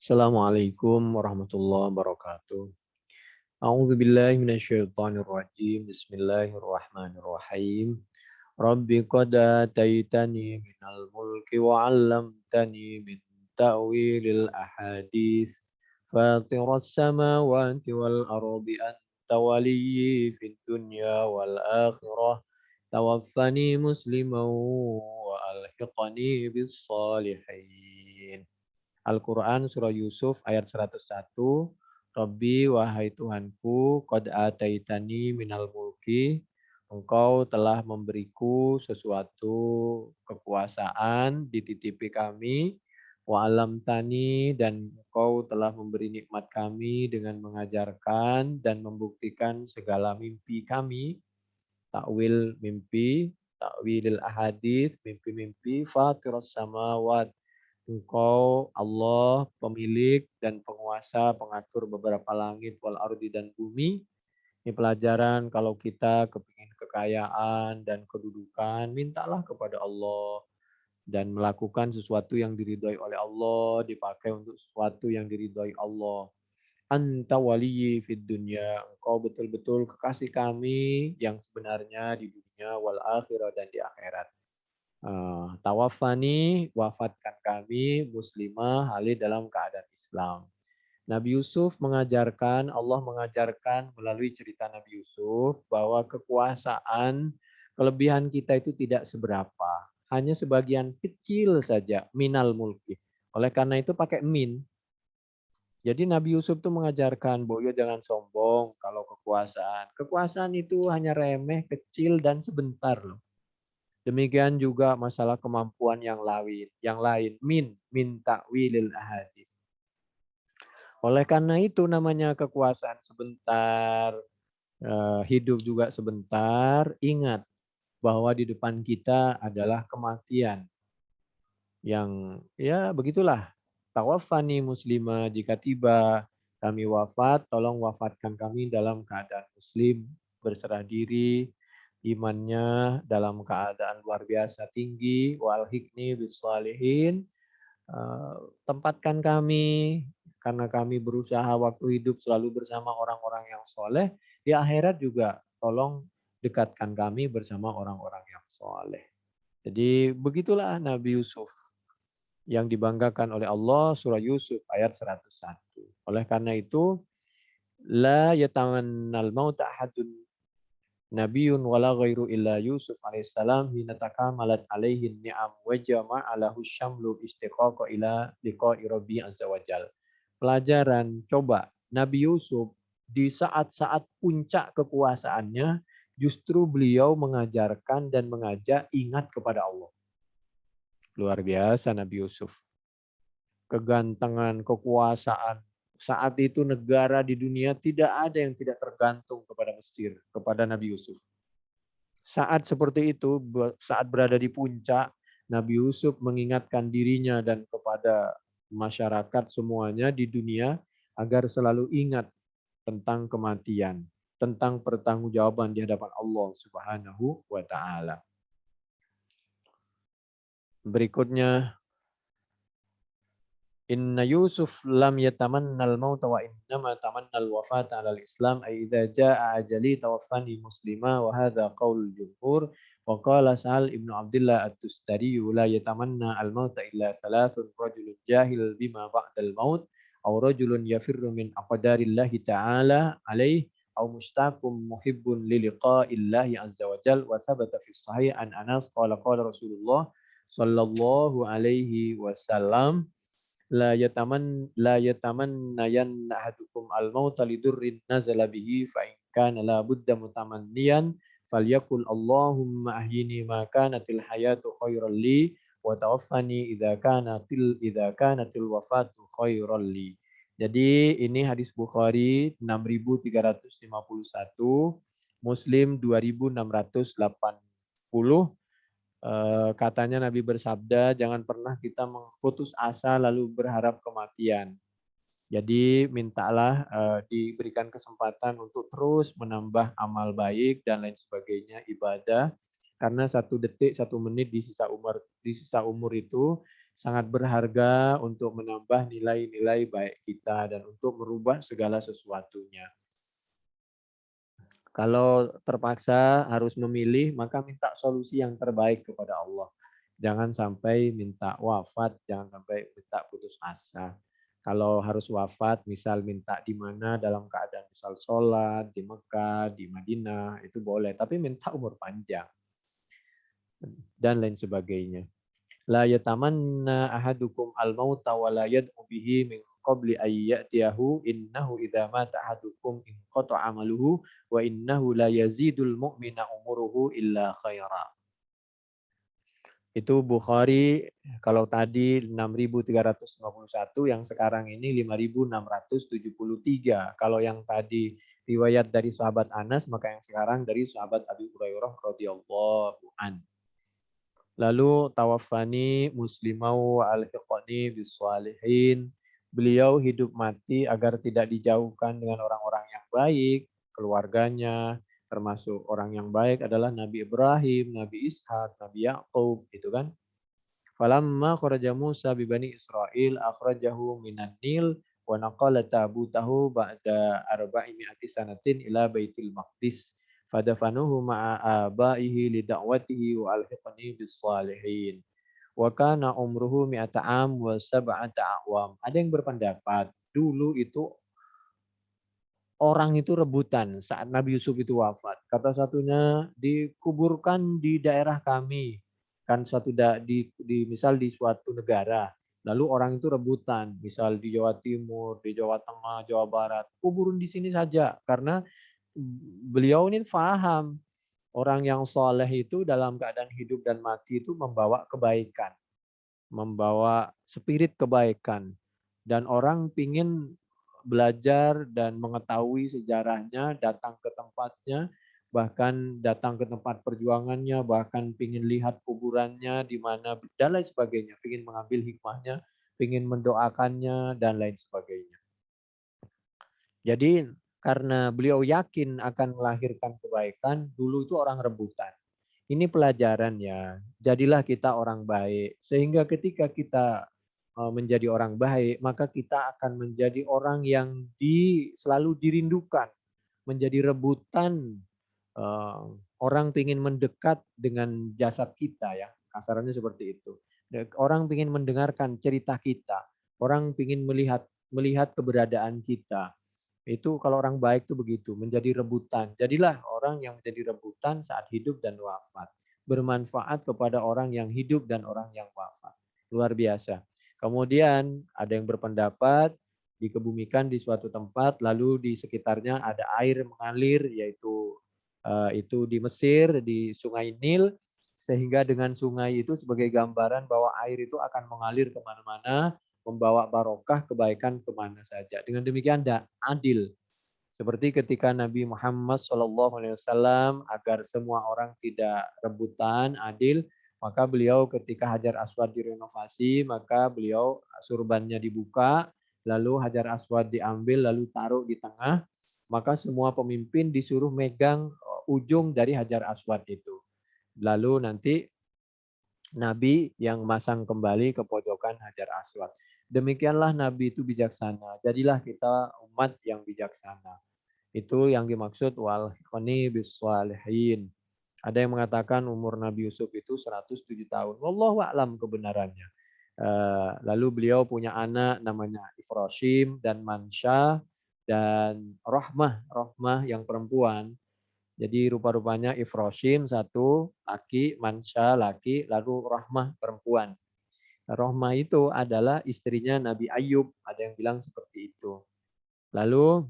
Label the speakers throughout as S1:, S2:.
S1: Assalamualaikum warahmatullahi wabarakatuh. A'udzu billahi minasyaitonir rajim. Bismillahirrahmanirrahim. Rabbi qad ataitani minal mulki wa 'allamtani min ta'wilil ahadits. Fatiras samawati wal ardi anta waliyyi fid dunya wal akhirah. Tawaffani musliman wa alhiqni bis shalihin. Al-Quran Surah Yusuf ayat 101. Rabbi wahai Tuhanku, qad ataitani minal mulki, Engkau telah memberiku sesuatu kekuasaan, dititipi kami, wa alam tani, dan Engkau telah memberi nikmat kami dengan mengajarkan dan membuktikan segala mimpi kami, takwil mimpi, takwilil ahadits, mimpi-mimpi, fatiras samawat. Engkau Allah pemilik dan penguasa pengatur beberapa langit wal ardi dan bumi. Ini pelajaran kalau kita kepingin kekayaan dan kedudukan, mintalah kepada Allah dan melakukan sesuatu yang diridhoi oleh Allah, dipakai untuk sesuatu yang diridhoi Allah. Anta waliyyi fid dunya, engkau betul-betul kekasih kami yang sebenarnya di dunia wal akhirah dan di akhirat. Tawafani, wafatkan kami muslimah halid dalam keadaan Islam. Nabi Yusuf mengajarkan, Allah mengajarkan melalui cerita Nabi Yusuf bahwa kekuasaan, kelebihan kita itu tidak seberapa. Hanya sebagian kecil saja minal mulki. Oleh karena itu pakai min. Jadi Nabi Yusuf tuh mengajarkan, Boyo jangan sombong kalau kekuasaan. Kekuasaan itu hanya remeh, kecil, dan sebentar loh. Demikian juga masalah kemampuan yang lain min ta'wilil ahadits. Oleh karena itu namanya kekuasaan sebentar, hidup juga sebentar. Ingat bahwa di depan kita adalah kematian yang ya begitulah. Tawaffani muslimah, jika tiba kami wafat, tolong wafatkan kami dalam keadaan muslim, berserah diri, imannya dalam keadaan luar biasa tinggi, wal hikni bis salihin, tempatkan kami karena kami berusaha waktu hidup selalu bersama orang-orang yang soleh, di akhirat juga tolong dekatkan kami bersama orang-orang yang soleh. Jadi begitulah Nabi Yusuf yang dibanggakan oleh Allah, surah Yusuf ayat 101. Oleh karena itu, la yatamannal mauta ahadun nabiyun wala ghairu illa Yusuf alaihissalam hina takamalat alaihi ni'am wa jama'a lahu syamlu istiqaqa ila liqa'i rabbi azza wajal. Pelajaran, coba Nabi Yusuf di saat-saat puncak kekuasaannya justru beliau mengajarkan dan mengajak ingat kepada Allah. Luar biasa Nabi Yusuf. Kegantengan, kekuasaan. Saat itu negara di dunia tidak ada yang tidak tergantung kepada Mesir, kepada Nabi Yusuf. Saat seperti itu, saat berada di puncak, Nabi Yusuf mengingatkan dirinya dan kepada masyarakat semuanya di dunia agar selalu ingat tentang kematian, tentang pertanggungjawaban di hadapan Allah Subhanahu wa taala. Berikutnya, Inna Yusuf lam yatamannal mauta wa innama tamannal wafata 'alal Islam ay idza jaa ajali tawaffani muslima wa hadza qaul jumhur wa qala Sa'al ibnu Abdullah at-Tustari la yatamanna al mauta illa thalathun rajulun jahil bima ba'dal maut aw rajulun yafirru min aqdarillahi ta'ala alaih aw mustaqim muhibbun li liqa'illahi azza wa jal wa thabata fi sahih an Anas qala Rasulullah sallallahu alaihi wasallam la yatamannayanna ahadukum al-mauta lidurrin nazala bihi fa in kana la budda mutamanniyan falyakul Allahumma ahyini ma kanatil hayatu khairan li wa tawaffani idza kanatil wafatu khairan li. Jadi ini hadis Bukhari 6351, Muslim 2680. Katanya Nabi bersabda, jangan pernah kita putus asa lalu berharap kematian. Jadi mintalah diberikan kesempatan untuk terus menambah amal baik dan lain sebagainya, ibadah. Karena 1 detik, 1 menit di sisa umur itu sangat berharga untuk menambah nilai-nilai baik kita dan untuk merubah segala sesuatunya. Kalau terpaksa harus memilih, maka minta solusi yang terbaik kepada Allah. Jangan sampai minta wafat, jangan sampai minta putus asa. Kalau harus wafat, misal minta di mana dalam keadaan misal sholat, di Mekah, di Madinah, itu boleh. Tapi minta umur panjang dan lain sebagainya. La yatamanna ahadukum al-mauta wa la yad'u bihi min qabli ay ya'tiyahu innahu idza mata ahadukum in qata'a amaluhu wa innahu la yazidul mu'mina umuruhu illa khaira. Itu Bukhari, kalau tadi 6.351, yang sekarang ini 5.673. Kalau yang tadi riwayat dari sahabat Anas, maka yang sekarang dari sahabat Abi Hurairah radhiyallahu an. Lalu tawaffani muslimau wa alhiqani biswalihin. Beliau hidup mati agar tidak dijauhkan dengan orang-orang yang baik, keluarganya, termasuk orang yang baik adalah Nabi Ibrahim, Nabi Ishak, Nabi Yakub, itu kan. Falamma kharaja Musa bi bani Israil akhrajahu minan Nil wa naqala tabutahu ba'da arba'imi'ati sanatin ila Baitil Maqdis fadafanuhu ma'a abaihi li da'watihi wa alhiqani bis salihin. Wa kana umruhu mi'ata am wa sab'ata a'wam. Ada yang berpendapat dulu itu orang itu rebutan saat Nabi Yusuf itu wafat. Kata satunya dikuburkan di daerah kami. Kan misal di suatu negara. Lalu orang itu rebutan, misal di Jawa Timur, di Jawa Tengah, Jawa Barat, kuburun di sini saja karena beliau ini paham orang yang soleh itu dalam keadaan hidup dan mati itu membawa kebaikan, membawa spirit kebaikan, dan orang pingin belajar dan mengetahui sejarahnya, datang ke tempatnya, bahkan datang ke tempat perjuangannya, bahkan pingin lihat kuburannya di mana dan lain sebagainya, pingin mengambil hikmahnya, pingin mendoakannya dan lain sebagainya. Jadi karena beliau yakin akan melahirkan kebaikan, dulu itu orang rebutan. Ini pelajaran ya. Jadilah kita orang baik. Sehingga ketika kita menjadi orang baik, maka kita akan menjadi orang yang selalu dirindukan. Menjadi rebutan. Orang ingin mendekat dengan jasad kita ya. Kasarannya seperti itu. Orang ingin mendengarkan cerita kita. Orang ingin melihat keberadaan kita. Itu kalau orang baik itu begitu, menjadi rebutan. Jadilah orang yang menjadi rebutan saat hidup dan wafat. Bermanfaat kepada orang yang hidup dan orang yang wafat. Luar biasa. Kemudian ada yang berpendapat dikebumikan di suatu tempat, lalu di sekitarnya ada air mengalir, yaitu itu di Mesir, di Sungai Nil, sehingga dengan sungai itu sebagai gambaran bahwa air itu akan mengalir kemana-mana, membawa barokah kebaikan kemana saja. Dengan demikian adil. Seperti ketika Nabi Muhammad SAW agar semua orang tidak rebutan, adil, maka beliau ketika Hajar Aswad direnovasi, maka beliau surbannya dibuka, lalu Hajar Aswad diambil, lalu taruh di tengah, maka semua pemimpin disuruh megang ujung dari Hajar Aswad itu. Lalu nanti Nabi yang masang kembali ke pojokan Hajar Aswad. Demikianlah Nabi itu bijaksana. Jadilah kita umat yang bijaksana. Itu yang dimaksud wal khoni biswalihin. Ada yang mengatakan umur Nabi Yusuf itu 107 tahun. Wallahu a'lam kebenarannya. Lalu beliau punya anak namanya Ifrashim dan Mansha dan Rohmah. Rohmah yang perempuan. Jadi rupa-rupanya Ifrashim satu, laki, Mansha laki, lalu Rahmah perempuan. Rahmah itu adalah istrinya Nabi Ayub. Ada yang bilang seperti itu. Lalu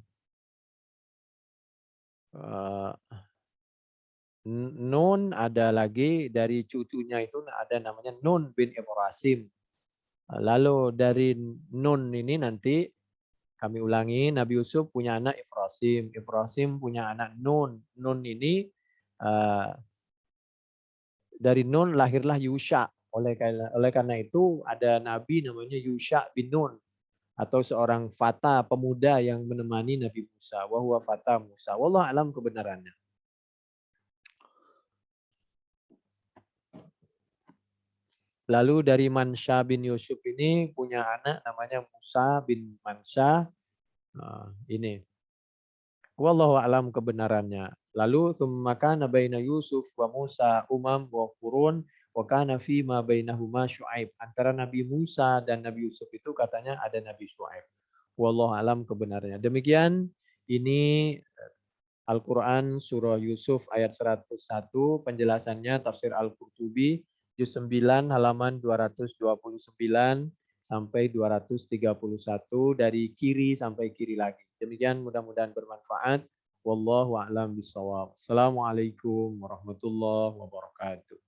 S1: Nun ada lagi dari cucunya itu ada namanya Nun bin Ibrahim. Lalu dari Nun ini nanti kami ulangi, Nabi Yusuf punya anak Ibrahim. Ibrahim punya anak Nun. Nun ini dari Nun lahirlah Yusha. Oleh karena itu ada Nabi namanya Yusha bin Nun. Atau seorang fata pemuda yang menemani Nabi Musa. Wahuwa fata Musa. Wallahu alam kebenarannya. Lalu dari Mansya bin Yusuf ini punya anak namanya Musa bin Mansya. Nah, ini. Wallahu a'lam kebenarannya. Lalu tsumma kana baina Yusuf wa Musa wa qurun wa kana fi ma bainahuma Syuaib. Antara Nabi Musa dan Nabi Yusuf itu katanya ada Nabi Syuaib. Wallahu a'lam kebenarannya. Demikian ini Al-Quran Surah Yusuf ayat 101, penjelasannya tafsir Al-Qurtubi, juz 9 halaman 229 sampai 231 dari kiri sampai kiri lagi. Demikian mudah-mudahan bermanfaat. Wallahu a'lam bishawab. Assalamualaikum warahmatullahi wabarakatuh.